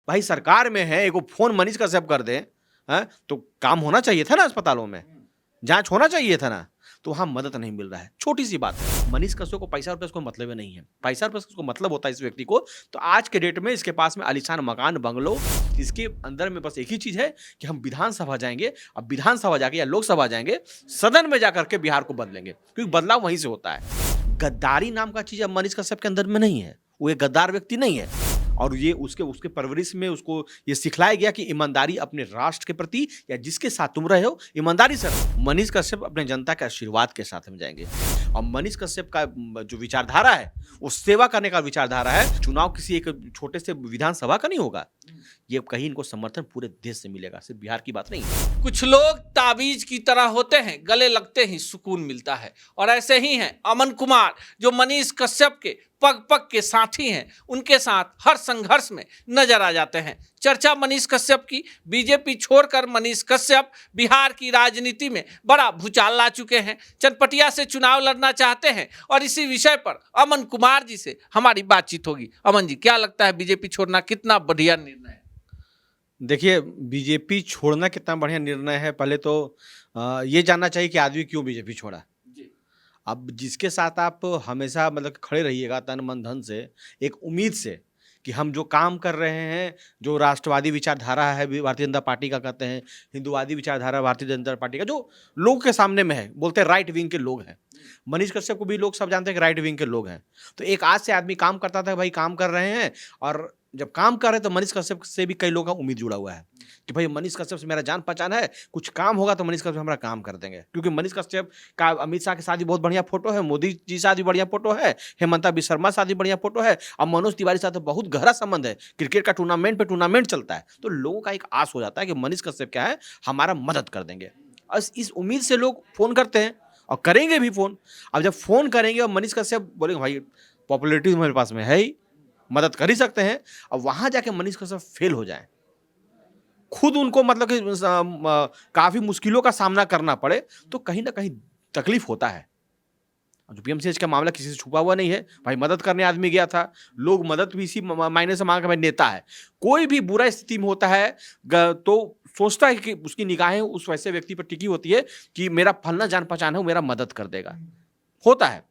भाई सरकार में है, एगो फोन मनीष कश्यप कर दे, हैं तो काम होना चाहिए था ना अस्पतालों में, जांच होना चाहिए था ना। तो वहां मदद नहीं मिल रहा है। छोटी सी बात है, मनीष कश्यप को पैसा रुपये को मतलब ही नहीं है। पैसा रुपये को मतलब होता है इस व्यक्ति को। तो आज के डेट में इसके पास में आलीशान मकान, बंगलो, इसके अंदर में बस एक ही चीज है कि हम विधानसभा जाएंगे, अब विधानसभा जाके या लोकसभा जाएंगे, सदन में जाकर के बिहार को बदलेंगे, क्योंकि बदलाव वहीं से होता है। गद्दारी नाम का चीज अब मनीष कश्यप के अंदर में नहीं है। वो एक गद्दार व्यक्ति नहीं है, और ये उसके उसके परवरिश में उसको ये सिखलाया गया कि ईमानदारी अपने राष्ट्र के प्रति या जिसके साथ तुम रहे हो ईमानदारी से रहो। मनीष कश्यप अपने जनता के आशीर्वाद के साथ में जाएंगे। और मनीष कश्यप का जो विचारधारा है वो सेवा करने का विचारधारा है। चुनाव किसी एक छोटे से विधानसभा का नहीं होगा, ये कहीं इनको समर्थन पूरे देश से मिलेगा, सिर्फ बिहार की बात नहीं है। कुछ लोग ताबीज की तरह होते हैं, गले लगते ही सुकून मिलता है, और ऐसे ही हैं अमन कुमार, जो मनीष कश्यप के पग पग के साथी हैं। उनके साथ हर संघर्ष में नजर आ जाते हैं। चर्चा मनीष कश्यप की, बीजेपी छोड़कर मनीष कश्यप बिहार की राजनीति में बड़ा भूचाल ला चुके हैं, चनपटिया से चुनाव लड़ना चाहते हैं, और इसी विषय पर अमन कुमार जी से हमारी बातचीत होगी। अमन जी, क्या लगता है बीजेपी छोड़ना कितना बढ़िया निर्णय है? देखिए, बीजेपी छोड़ना कितना बढ़िया निर्णय है, पहले तो ये जानना चाहिए कि आदमी क्यों बीजेपी छोड़ा। अब जिसके साथ आप हमेशा मतलब खड़े रहिएगा तन मन धन से, एक उम्मीद से कि हम जो काम कर रहे हैं, जो राष्ट्रवादी विचारधारा है भारतीय जनता पार्टी का, कहते हैं हिंदुवादी विचारधारा भारतीय जनता पार्टी का, जो लोगों के सामने में है, बोलते हैं राइट विंग के लोग हैं। मनीष कश्यप को भी लोग सब जानते हैं कि राइट विंग के लोग हैं। तो एक आज से आदमी काम करता था, भाई काम कर रहे हैं, और जब काम कर रहे हैं तो मनीष कश्यप से भी कई लोगों का उम्मीद जुड़ा हुआ है कि भाई मनीष कश्यप से मेरा जान पहचान है, कुछ काम होगा तो मनीष कश्यप हमारा काम कर देंगे। क्योंकि मनीष कश्यप का अमित शाह के साथ भी बहुत बढ़िया फोटो है, मोदी जी साथ भी बढ़िया फोटो है, हेमंता बिस्वा शर्मा साथ भी बढ़िया फोटो है, और मनोज तिवारी साथ बहुत गहरा संबंध है। क्रिकेट का टूर्नामेंट पे टूर्नामेंट चलता है, तो लोगों का एक आस हो जाता है कि मनीष कश्यप क्या है, हमारा मदद कर देंगे। और इस उम्मीद से लोग फोन करते हैं और करेंगे भी फोन। अब जब फोन करेंगे और मनीष कश्यप बोलेंगे भाई पॉपुलैरिटी मेरे पास में है ही, मदद कर ही सकते हैं, और वहां जाके मनीष कश्यप फेल हो जाए, खुद उनको मतलब कि काफी मुश्किलों का सामना करना पड़े, तो कहीं ना कहीं तकलीफ होता है। जो पीएमसीएच का मामला किसी से छुपा हुआ नहीं है, भाई मदद करने आदमी गया था, लोग मदद भी इसी मायने से मांग, भाई नेता है, कोई भी बुरा स्थिति में होता है तो सोचता है कि उसकी निगाहें उस वैसे व्यक्ति पर टिकी होती है कि मेरा फलना जान पहचान है, वो मेरा मदद कर देगा, होता है।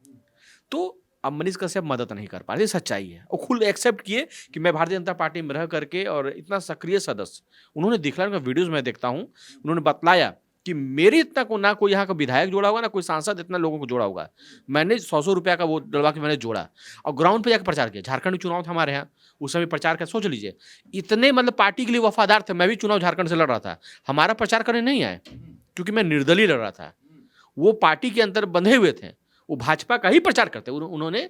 तो अब मनीष कश्यप मदद नहीं कर पा रहे, सच्चाई है। और खुद एक्सेप्ट किए कि मैं भारतीय जनता पार्टी में रह करके, और इतना सक्रिय सदस्य उन्होंने दिखलाया, उनका वीडियोज में देखता हूँ, उन्होंने बतलाया कि मेरी इतना को ना कोई यहाँ का विधायक जोड़ा होगा, ना कोई सांसद इतना लोगों को जोड़ा होगा, मैंने 100 रुपया का वो डलवा के मैंने जोड़ा और ग्राउंड पे जाकर प्रचार किया। झारखंड चुनाव था हमारे यहाँ, उस समय प्रचार का सोच लीजिए, इतने मतलब पार्टी के लिए वफादार थे। मैं भी चुनाव झारखंड से लड़ रहा था, हमारा प्रचार करने नहीं आए क्योंकि मैं निर्दलीय लड़ रहा था, वो पार्टी के अंदर बंधे हुए थे, वो भाजपा का ही प्रचार करते। उन्होंने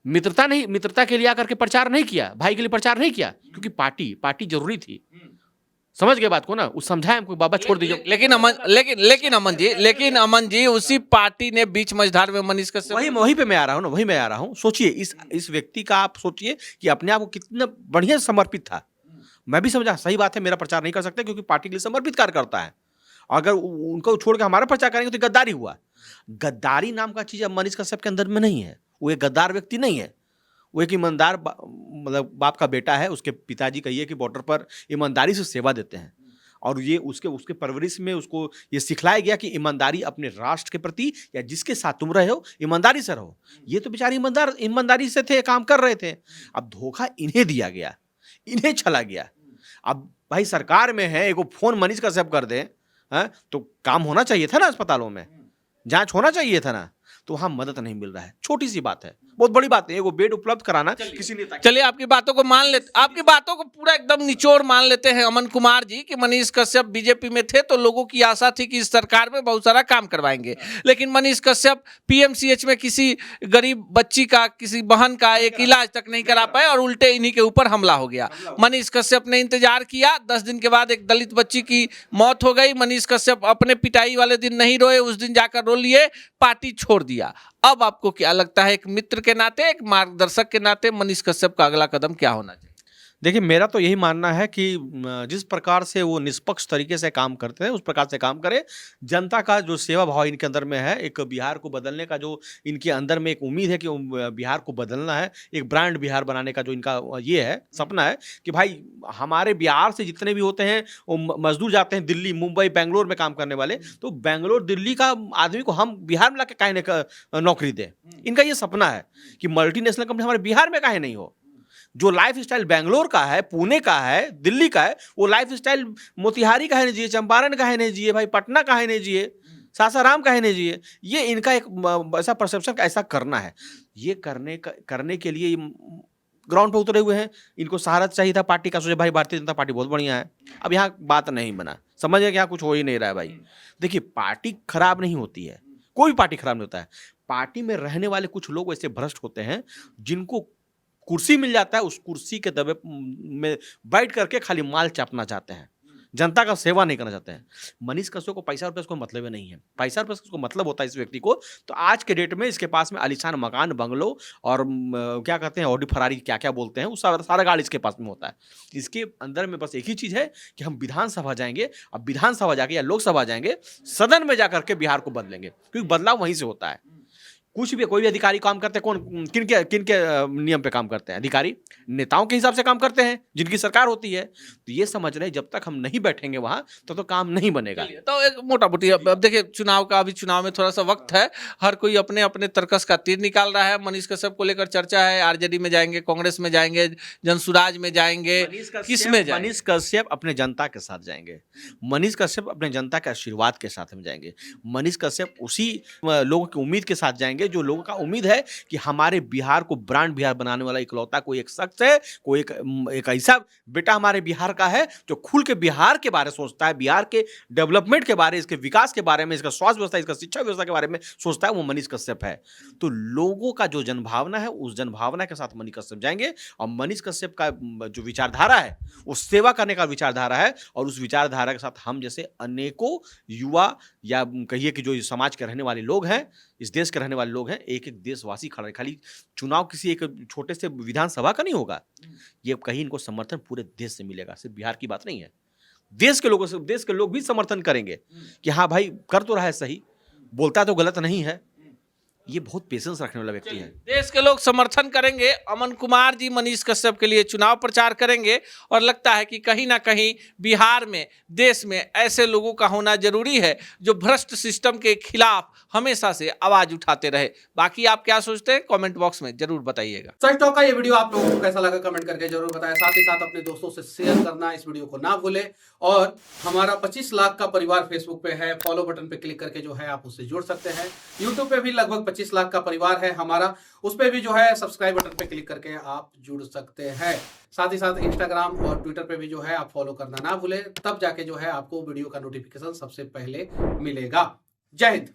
मित्रता के लिए आकर के प्रचार नहीं किया, भाई के लिए प्रचार नहीं किया, क्योंकि पार्टी जरूरी थी। समझ गए बात को ना, उस समझाए हमको, बाबा छोड़ दीजिए। लेकिन अमन जी उसी पार्टी ने बीच मझधार में मनीष कश्यप, वही पे मैं आ रहा हूँ ना, वही मैं आ रहा हूँ। सोचिए इस व्यक्ति का, आप सोचिए कि अपने आप को कितना बढ़िया समर्पित था। मैं भी समझा सही बात है, मेरा प्रचार नहीं कर सकते क्योंकि पार्टी के लिए समर्पित कार्य करता है, अगर उनको छोड़ के हमारा प्रचार करेंगे तो गद्दारी हुआ। गद्दारी नाम का चीज अब मनीष कश्यप के अंदर में नहीं है। वो एक गद्दार व्यक्ति नहीं है, वो एक ईमानदार मतलब बाप का बेटा है। उसके पिताजी कहिए कि बॉर्डर पर ईमानदारी से सेवा देते हैं, और ये उसके परवरिश में उसको ये सिखलाया गया कि ईमानदारी अपने राष्ट्र के प्रति या जिसके साथ तुम रहे हो ईमानदारी से रहो। ये तो बेचारे ईमानदारी से थे, काम कर रहे थे। अब धोखा इन्हें दिया गया, इन्हें चला गया। अब भाई सरकार में है, एगो फोन मनीष कश्यप कर दे, हैं तो काम होना चाहिए था ना अस्पतालों में, जांच होना चाहिए था ना। तो वहां मदद नहीं मिल रहा है। छोटी सी बात है, बहुत बड़ी बात है, वो बेड उपलब्ध कराना किसी नेता। चलिए आपकी बातों को मान लेते, आपकी बातों को पूरा एकदम निचोड़ मान लेते हैं अमन कुमार जी कि मनीष कश्यप बीजेपी में थे तो लोगों की आशा थी कि इस सरकार में बहुत सारा काम करवाएंगे, लेकिन मनीष कश्यप पीएमसीएच में किसी गरीब बच्ची का, किसी बहन का एक इलाज तक नहीं करा पाए, और उल्टे इन्हीं के ऊपर हमला हो गया। मनीष कश्यप ने इंतजार किया, 10 दिन के बाद एक दलित बच्ची की मौत हो गई। मनीष कश्यप अपने पिटाई वाले दिन नहीं रोए, उस दिन जाकर रो लिए, पार्टी छोड़ दिया। अब आपको क्या लगता है, एक मित्र के नाते, एक मार्गदर्शक के नाते, मनीष कश्यप का अगला कदम क्या होना चाहिए? देखिए, मेरा तो यही मानना है कि जिस प्रकार से वो निष्पक्ष तरीके से काम करते हैं, उस प्रकार से काम करें। जनता का जो सेवा भाव इनके अंदर में है, एक बिहार को बदलने का जो इनके अंदर में एक उम्मीद है कि बिहार को बदलना है, एक ब्रांड बिहार बनाने का जो इनका ये है, सपना है कि भाई हमारे बिहार से जितने भी होते हैं, वो मज़दूर जाते हैं दिल्ली, मुंबई, बैंगलोर में काम करने वाले, तो बैंगलोर, दिल्ली का आदमी को हम बिहार में लाके काहे नहीं नौकरी दें। इनका ये सपना है कि मल्टीनेशनल कंपनी हमारे बिहार में काहे नहीं हो। जो लाइफस्टाइल बैंगलोर का है, पुणे का है, दिल्ली का है, वो लाइफस्टाइल मोतिहारी काहे नहीं जिए, चंपारण काहे नहीं जिए, भाई पटना काहे नहीं जिए, सासाराम काहे नहीं जिए। ये इनका एक ऐसा परसेप्शन का ऐसा करना है। ये करने के लिए ग्राउंड पे उतरे हुए हैं। इनको सहारा चाहिए था पार्टी का, सोचे भाई भारतीय जनता पार्टी बहुत बढ़िया है। अब यहाँ बात नहीं बना, समझ गए कि यहाँ कुछ हो ही नहीं रहा है भाई। देखिए, पार्टी खराब नहीं होती है, कोई भी पार्टी खराब नहीं होता है। पार्टी में रहने वाले कुछ लोग ऐसे भ्रष्ट होते हैं जिनको कुर्सी मिल जाता है, उस कुर्सी के दबे में बैठ करके खाली माल चापना चाहते हैं, जनता का सेवा नहीं करना चाहते हैं। मनीष कश्यप को पैसा रुपये को मतलब ही नहीं है। पैसा रुपये को मतलब होता है इस व्यक्ति को, तो आज के डेट में इसके पास में आलीशान मकान, बंगलो और क्या कहते हैं, ऑडी फरारी क्या क्या बोलते हैं, वो सारा गाड़ी इसके पास में होता है। इसके अंदर में बस एक ही चीज़ है कि हम विधानसभा जाएंगे, अब विधानसभा जाके या लोकसभा जाएंगे, सदन में जाकर के बिहार को बदलेंगे, क्योंकि बदलाव वहीं से होता है। कुछ भी कोई भी अधिकारी काम करते हैं, कौन किन के नियम पे काम करते हैं? अधिकारी नेताओं के हिसाब से काम करते हैं, जिनकी सरकार होती है। तो ये समझ रहे हैं जब तक हम नहीं बैठेंगे वहां तो काम नहीं बनेगा। तो एक मोटा मोटी अब देखिए, चुनाव का अभी चुनाव में थोड़ा सा वक्त है, हर कोई अपने अपने तर्कस का तीर निकाल रहा है। मनीष कश्यप को लेकर चर्चा है, आरजेडी में जाएंगे, कांग्रेस में जाएंगे, जनसुराज में जाएंगे, किस में जाएंगे? मनीष कश्यप अपने जनता के साथ जाएंगे। मनीष कश्यप अपने जनता के आशीर्वाद के साथ में जाएंगे। मनीष कश्यप उसी लोगों की उम्मीद के साथ जाएंगे जो लोगों का उम्मीद है कि हमारे बिहार को ब्रांड बिहार बनाने वाला इकलौता कोई एक शख्स है, कोई एक ऐसा बेटा हमारे बिहार का है जो खुल के बिहार के बारे में सोचता है, बिहार के डेवलपमेंट के बारे में, इसके विकास के बारे में, इसका स्वास्थ्य व्यवस्था, इसका शिक्षा व्यवस्था के बारे में सोचता है, वो मनीष कश्यप है। तो लोगों का जो जनभावना है, उस जनभावना के साथ मनीष कश्यप जाएंगे। और मनीष कश्यप का जो विचारधारा है, वो सेवा करने का विचारधारा है, और उस विचारधारा के साथ हम जैसे अनेकों युवा या कहिए कि जो समाज के रहने वाले लोग हैं, इस देश के रहने वाले लोग हैं, एक एक देशवासी खड़े। खाली चुनाव किसी एक छोटे से विधानसभा का नहीं होगा, ये कहीं इनको समर्थन पूरे देश से मिलेगा, सिर्फ बिहार की बात नहीं है। देश के लोगों से, देश के लोग भी समर्थन करेंगे कि हाँ भाई कर तो रहा है सही, बोलता तो गलत नहीं है। ये बहुत पेशेंस रखने वाला व्यक्ति है। देश के लोग समर्थन करेंगे। अमन कुमार जी मनीष कश्यप के लिए चुनाव प्रचार करेंगे, और लगता है कि कहीं ना कहीं बिहार में, देश में ऐसे लोगों का होना जरूरी है जो भ्रष्ट सिस्टम के खिलाफ हमेशा से आवाज उठाते रहे। बाकी आप क्या सोचते हैं, कमेंट बॉक्स में जरूर बताइएगा। सच टॉक का ये वीडियो आप लोगों को कैसा लगा कमेंट करके जरूर बताएं। साथ ही साथ अपने दोस्तों से शेयर करना इस वीडियो को ना भूलें। और हमारा 25 लाख का परिवार फेसबुक पे है, फॉलो बटन पे क्लिक करके जो है आप उससे जुड़ सकते हैं। यूट्यूब पे भी लगभग 25 लाख का परिवार है हमारा, उस पे भी जो है सब्सक्राइब बटन पे क्लिक करके आप जुड़ सकते हैं। साथ ही साथ इंस्टाग्राम और ट्विटर पे भी जो है आप फॉलो करना ना भूलें, तब जाके जो है आपको वीडियो का नोटिफिकेशन सबसे पहले मिलेगा। जय हिंद।